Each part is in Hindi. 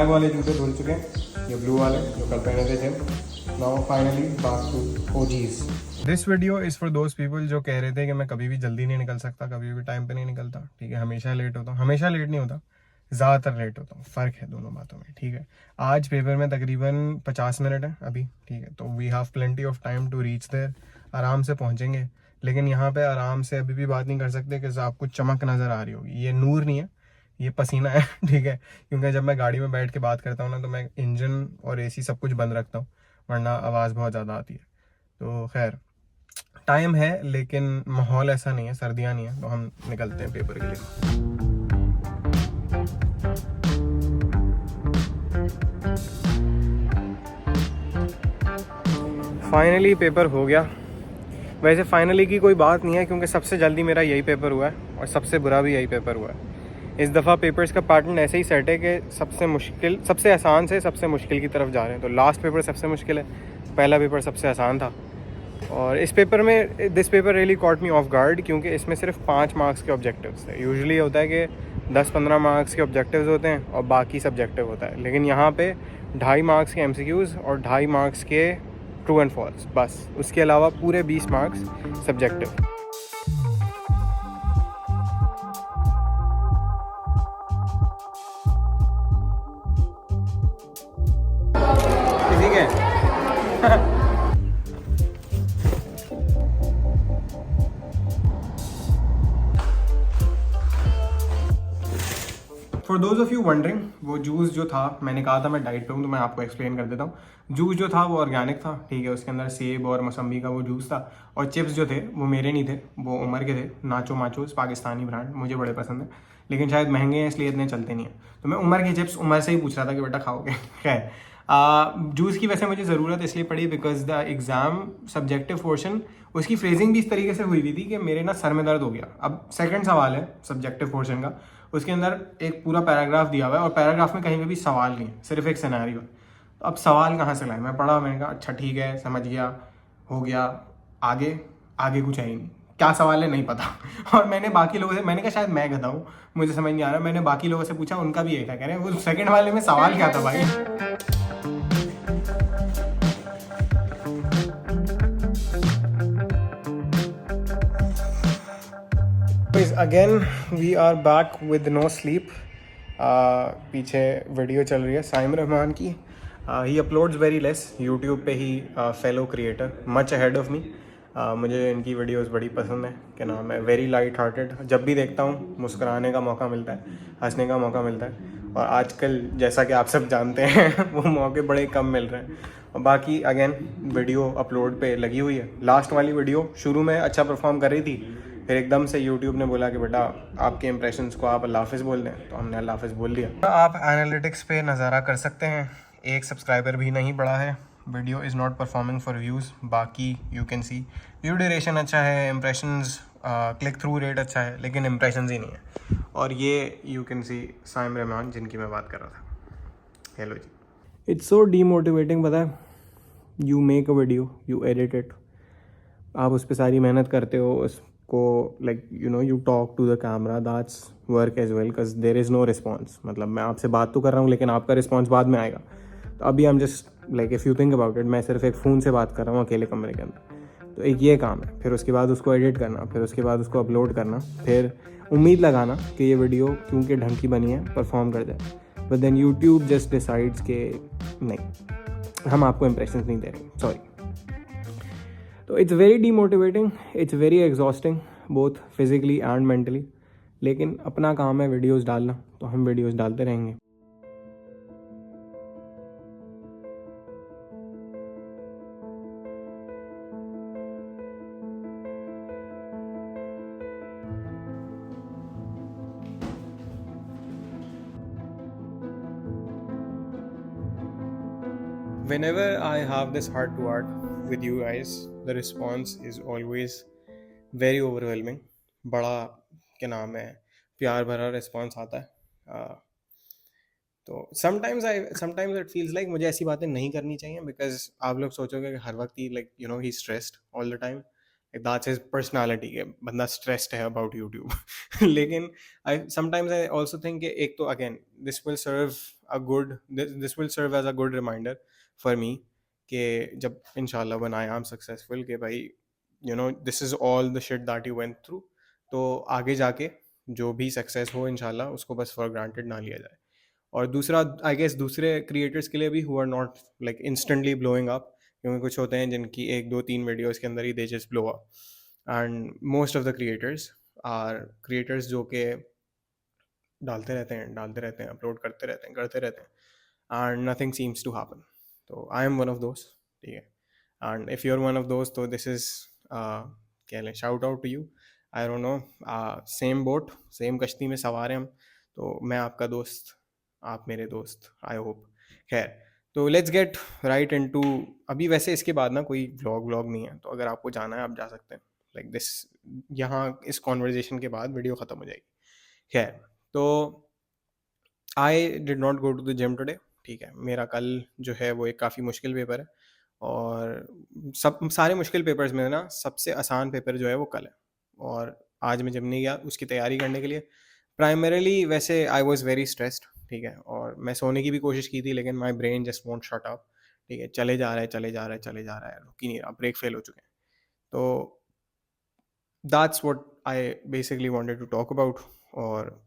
ब्लैक वाले जूते धुल चुके हैं, ये ब्लू वाले जो कल पहने थे gym. Now finally back to OGs. This video is for those people जो कह रहे थे कि मैं कभी भी जल्दी नहीं निकल सकता, कभी भी टाइम पे नहीं निकलता, ठीक है, हमेशा लेट होता हूँ। हमेशा लेट नहीं होता, ज़्यादातर लेट होता हूँ, फ़र्क है दोनों बातों में, ठीक है। आज पेपर में तकरीबन 50 मिनट है अभी, ठीक है, तो we have plenty of time to reach there, आराम से पहुँचेंगे। लेकिन यहाँ पे आराम से अभी भी बात नहीं कर सकते कि आपको चमक नज़र आ रही होगी, ये नूर नहीं है, ये पसीना है, ठीक है। क्योंकि जब मैं गाड़ी में बैठ के बात करता हूँ ना, तो मैं इंजन और एसी सब कुछ बंद रखता हूँ, वरना आवाज़ बहुत ज़्यादा आती है। तो खैर टाइम है, लेकिन माहौल ऐसा नहीं है, सर्दियाँ नहीं है, तो हम निकलते हैं पेपर के लिए। फाइनली पेपर हो गया। वैसे फाइनली की कोई बात नहीं है, क्योंकि सबसे जल्दी मेरा यही पेपर हुआ है और सबसे बुरा भी यही पेपर हुआ है। इस दफ़ा पेपर्स का पैटर्न ऐसे ही सेट है कि सबसे मुश्किल, सबसे आसान से सबसे मुश्किल की तरफ जा रहे हैं। तो लास्ट पेपर सबसे मुश्किल है, पहला पेपर सबसे आसान था। और इस पेपर में this paper really caught me of guard, क्योंकि इसमें सिर्फ 5 मार्क्स के ऑब्जेक्टिव्स थे। यूजुअली होता है कि 10-15 मार्क्स के ऑब्जेक्टिव्स होते हैं और बाकी सब्जेक्टिव होता है, लेकिन यहाँ पे 2.5 मार्क्स के एमसीक्यूज़ और 2.5 मार्क्स के ट्रू एंड फॉल्स, बस। उसके अलावा पूरे 20 मार्क्स सब्जेक्टिव। ठीक है। For those of you wondering, वो जूस जो था, मैंने कहा था मैं डाइट पे हूँ, तो मैं आपको एक्सप्लेन कर देता हूँ। जूस जो था वो ऑर्गेनिक था, ठीक है, उसके अंदर सेब और मौसम्बी का वो जूस था। और चिप्स जो थे वो मेरे नहीं थे, वो उमर के थे, नाचो माचोस, पाकिस्तानी ब्रांड, मुझे बड़े पसंद है, लेकिन शायद महंगे हैं इसलिए इतने चलते नहीं हैं। तो मैं उमर के चिप्स उमर से ही पूछ रहा था कि बेटा खाओगे। खैर जूस की वैसे मुझे ज़रूरत इसलिए पड़ी because the exam subjective portion, उसकी फ्रेजिंग भी इस तरीके से हुई हुई थी कि मेरे ना सर में दर्द हो गया। अब सेकंड सवाल है सब्जेक्टिव पोर्शन का, उसके अंदर एक पूरा पैराग्राफ दिया हुआ है और पैराग्राफ में कहीं पे भी सवाल नहीं है, सिर्फ एक सिनेरियो है। तो अब सवाल कहाँ से लाए? मैं पढ़ा, मैंने कहा अच्छा ठीक है, समझ गया, हो गया, आगे आगे कुछ है ही नहीं। क्या सवाल है नहीं पता। और मैंने बाकी लोगों से, मैंने कहा शायद मैं गधा हूँ, मुझे समझ नहीं आ रहा। मैंने बाकी लोगों से पूछा, उनका भी यही था, कह रहे हैं वो सेकंड वाले में सवाल क्या था भाई। Again we are back with no sleep. पीछे वीडियो चल रही है साइम रहमान की। He uploads very less YouTube पे ही, fellow creator much ahead of me. मुझे इनकी वीडियोस बड़ी पसंद है, क्या नाम है, वेरी लाइट हार्टेड। जब भी देखता हूँ मुस्कुराने का मौका मिलता है, हंसने का मौका मिलता है। और आजकल जैसा कि आप सब जानते हैं वो मौके बड़े कम मिल रहे हैं। और बाकी अगेन वीडियो अपलोड पे लगी हुई है। लास्ट वाली वीडियो शुरू में अच्छा परफॉर्म कर रही थी, फिर एकदम से यूट्यूब ने बोला कि बेटा आपके इंप्रेशंस को आप अल्लाह हाफिज़ बोल दें, तो हमने अल्लाह हाफिज़ बोल दिया। आप एनालिटिक्स पे नज़ारा कर सकते हैं, एक सब्सक्राइबर भी नहीं बढ़ा है। Video is not performing for views. बाकी you can see view duration अच्छा है, इंप्रेशंस, क्लिक थ्रू रेट अच्छा है, लेकिन इंप्रेशंस ही नहीं है। और ये you can see Saim Rahman जिनकी मैं बात कर रहा था। हेलो जी। इट्स सो डीमोटिवेटिंग, पता है, you make a video, you edit it, आप उस पर सारी मेहनत करते हो, उसको like you know you talk to the camera, that's work as well, because there is no response. मतलब मैं आपसे बात तो कर रहा हूँ, लेकिन आपका रिस्पॉन्स बाद में आएगा। तो अभी I am just like, if you think about it, मैं सिर्फ एक फ़ोन से बात कर रहा हूँ अकेले कमरे के अंदर। तो एक ये काम है, फिर उसके बाद उसको एडिट करना, फिर उसके बाद उसको अपलोड करना, फिर उम्मीद लगाना कि ये वीडियो क्योंकि ढंग की बनी है परफॉर्म कर जाए। But then YouTube just decides के नहीं, हम आपको इंप्रेशंस नहीं दे रहे, सॉरी। तो it's very demotivating, it's very exhausting, both physically and mentally. लेकिन अपना काम है वीडियोस डालना, तो हम वीडियोस डालते रहेंगे। Whenever I have this heart to heart with you guys, the response is always very overwhelming. बड़ा क्या नाम है, प्यार भरा रिस्पॉन्स आता है। तो समटाइम्स इट फील्स लाइक मुझे ऐसी बातें नहीं करनी चाहिए, बिकॉज आप लोग सोचोगे कि हर वक्त ही like you know he stressed all the time. That's his personality के बंदा स्ट्रेस्ड है अबाउट यूट्यूब लेकिन I sometimes I also think कि एक तो again this will serve as a good reminder for me कि जब इंशाल्लाह व्हेन आई एम सक्सेसफुल कि भाई this is all the shit that you went through, तो आगे जाके जो भी सक्सेस हो इंशाल्लाह उसको बस फॉर ग्रांटेड ना लिया जाए। और दूसरा आई गेस दूसरे क्रिएटर्स के लिए भी who are not like instantly blowing up, क्योंकि कुछ होते हैं जिनकी 1 2 3 वीडियोस के अंदर ही they just blow up, and most of the creators are creators जो कि डालते रहते हैं अपलोड करते रहते हैं and nothing seems to happen. तो आई एम वन ऑफ दोस्त, ठीक है, and if you are one of दोस्त तो दिस इज़ कह लें shout out to you. I don't know, same boat same कश्ती में सवार हैं हम, तो मैं आपका दोस्त, आप मेरे दोस्त, आई होप। खैर, तो लेट्स गेट राइट इनटू, अभी वैसे इसके बाद ना कोई व्लॉग नहीं है, तो अगर आपको जाना है आप जा सकते हैं लाइक दिस, यहाँ इस कॉन्वर्जेशन के बाद वीडियो ख़त्म हो जाएगी। खैर, तो I did not go to the gym today, ठीक है, मेरा कल जो है वो एक काफ़ी मुश्किल पेपर है, और सब सारे मुश्किल पेपर्स में ना सबसे आसान पेपर जो है वो कल है, और आज मैं जिम नहीं गया उसकी तैयारी करने के लिए। प्राइमरीली वैसे आई वॉज वेरी स्ट्रेस्ड, ठीक है, और मैं सोने की भी कोशिश की थी लेकिन my brain just want shut up, ठीक है, चले जा रहा है रुक ही नहीं रहा, ब्रेक फेल हो चुके हैं। तो that's what I basically wanted to talk about, और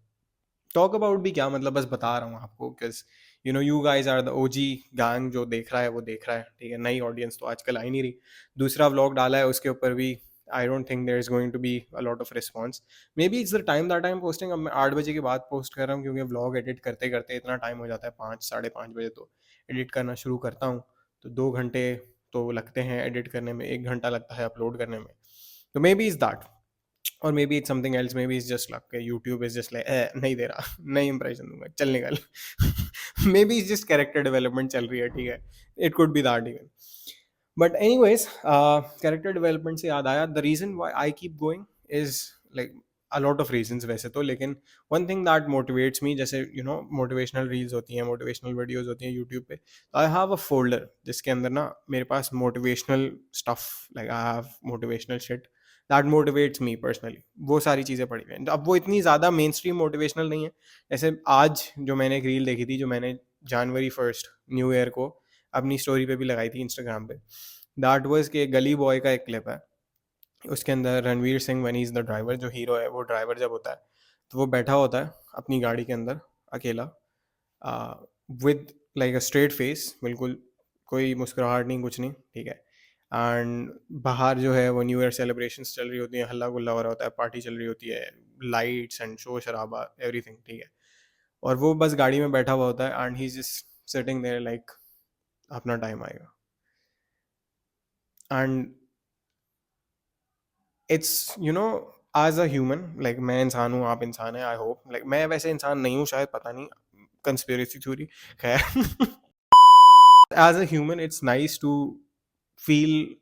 टॉक अबाउट भी क्या, मतलब बस बता रहा हूँ आपको, because you guys are the OG gang, जो देख रहा है वो देख रहा है, ठीक है, नई ऑडियंस तो आजकल आई नहीं रही। दूसरा व्लॉग डाला है उसके ऊपर भी I don't think there is going to be a lot of response, maybe it's the time that I am posting. अब मैं 8 बजे के बाद पोस्ट कर रहा हूँ क्योंकि व्लॉग एडिट करते करते इतना टाइम हो जाता है, 5 साढ़े 5 बजे तो एडिट करना शुरू करता हूँ, तो 2 घंटे तो लगते हैं एडिट करने में, 1 घंटा लगता है अपलोड करने में, तो मे बी इज़ दैट, और maybe it's something else, maybe it's just luck, YouTube is just like नहीं दे रहा, नहीं इंप्रेशन दूंगा, चल निकल maybe it's just character development चल रही है, ठीक है, it could be that even. But anyways, character development से याद आया, the reason why I keep going is like a lot of reasons वैसे तो, लेकिन one thing that motivates me, जैसे मोटिवेशनल रील्स होती हैं, मोटिवेशनल वीडियोस होती हैं यूट्यूब पे, आई हैव अ फोल्डर जिसके अंदर ना मेरे पास motivational stuff, like I have motivational shit that motivates me personally, वो सारी चीज़ें पड़ी हुई हैं। अब वो इतनी ज़्यादा मेन स्ट्रीम मोटिवेशनल नहीं है, जैसे आज जो मैंने एक रील देखी थी, जो मैंने January 1 न्यू ईयर को अपनी स्टोरी पे भी लगाई थी इंस्टाग्राम पे, दैट वाज के गली बॉय का एक क्लिप है, उसके अंदर Ranveer Singh when he is the driver, जो हीरो है वो ड्राइवर जब होता है तो वो बैठा होता है अपनी गाड़ी के अंदर अकेला, with like a straight face, बिल्कुल कोई मुस्कुराहट नहीं, कुछ नहीं, ठीक है, एंड बाहर जो है वो न्यू ईयर सेलिब्रेशंस चल रही होती हैं, हल्ला गुल्ला हो रहा होता है, पार्टी चल रही होती है, लाइट्स एंड शोर शराबा एवरीथिंग, ठीक है, और वो बस गाड़ी में बैठा हुआ होता है and he just sitting there like अपना टाइम आएगा, and it's as a human, like मैं इंसान हूँ, आप इंसान हैं, आई होप, लाइक मैं वैसे इंसान नहीं हूँ शायद, पता नहीं, कंस्पिरेसी थ्योरी, खैर as a human it's nice to feel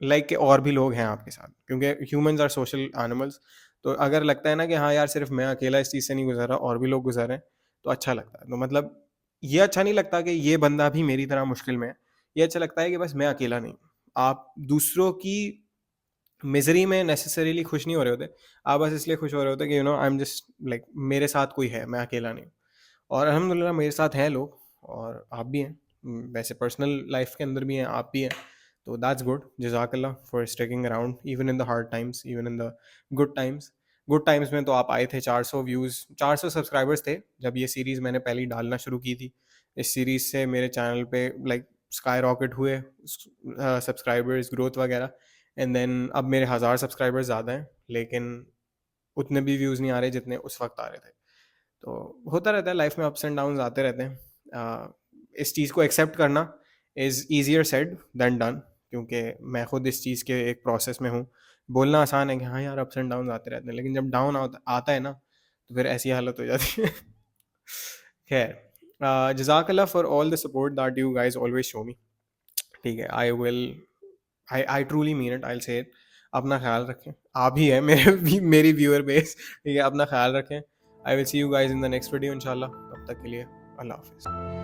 like और भी लोग हैं आपके साथ, क्योंकि ह्यूमंस आर सोशल एनिमल्स, तो अगर लगता है ना कि हाँ यार सिर्फ मैं अकेला इस चीज़ से नहीं गुजर रहा, और भी लोग गुजर रहे हैं, तो अच्छा लगता है। तो मतलब ये अच्छा नहीं लगता कि ये बंदा भी मेरी तरह मुश्किल में है, ये अच्छा लगता है कि बस मैं अकेला नहीं हूँ। आप दूसरों की मिजरी में नेसेसरीली खुश नहीं हो रहे होते, आप बस इसलिए खुश हो रहे होते कि आई एम जस्ट लाइक मेरे साथ कोई है, मैं अकेला नहीं हूँ, और अल्हम्दुलिल्लाह मेरे साथ हैं लोग, और आप भी हैं, वैसे पर्सनल लाइफ के अंदर भी हैं, आप भी हैं, तो दैट्स गुड, जज़ाकल्लाह for sticking around even in the hard times, even in the good times. Good times में तो आप आए थे, 400 व्यूज़, 400 सब्सक्राइबर्स थे जब ये सीरीज़ मैंने पहले डालना शुरू की थी। इस सीरीज़ से मेरे चैनल पे लाइक स्काई रॉकेट हुए सब्सक्राइबर्स, ग्रोथ वगैरह, एंड देन अब मेरे 1000 सब्सक्राइबर्स ज़्यादा हैं, लेकिन उतने भी व्यूज़ नहीं आ रहे जितने उस वक्त आ रहे थे। तो होता रहता है लाइफ में, अप्स एंड डाउन्स आते रहते हैं। इस चीज़ को एक्सेप्ट करना is easier said then done, क्योंकि मैं खुद इस चीज़ के एक प्रोसेस में हूँ। बोलना आसान है कि हाँ यार अप्स एंड डाउन्स आते रहते हैं, लेकिन जब डाउन आता है ना, तो फिर ऐसी हालत हो जाती है। खैर, जज़ाकल्लाह for all the support that you guys always show me, ठीक है, I truly mean it, I will say it. अपना ख्याल रखें, आप ही हैं मेरी व्यूअर बेस, ठीक है, अपना ख्याल रखें। I will see you guys in the next video इंशाल्लाह, तब तक के लिए अल्लाह हाफिज़।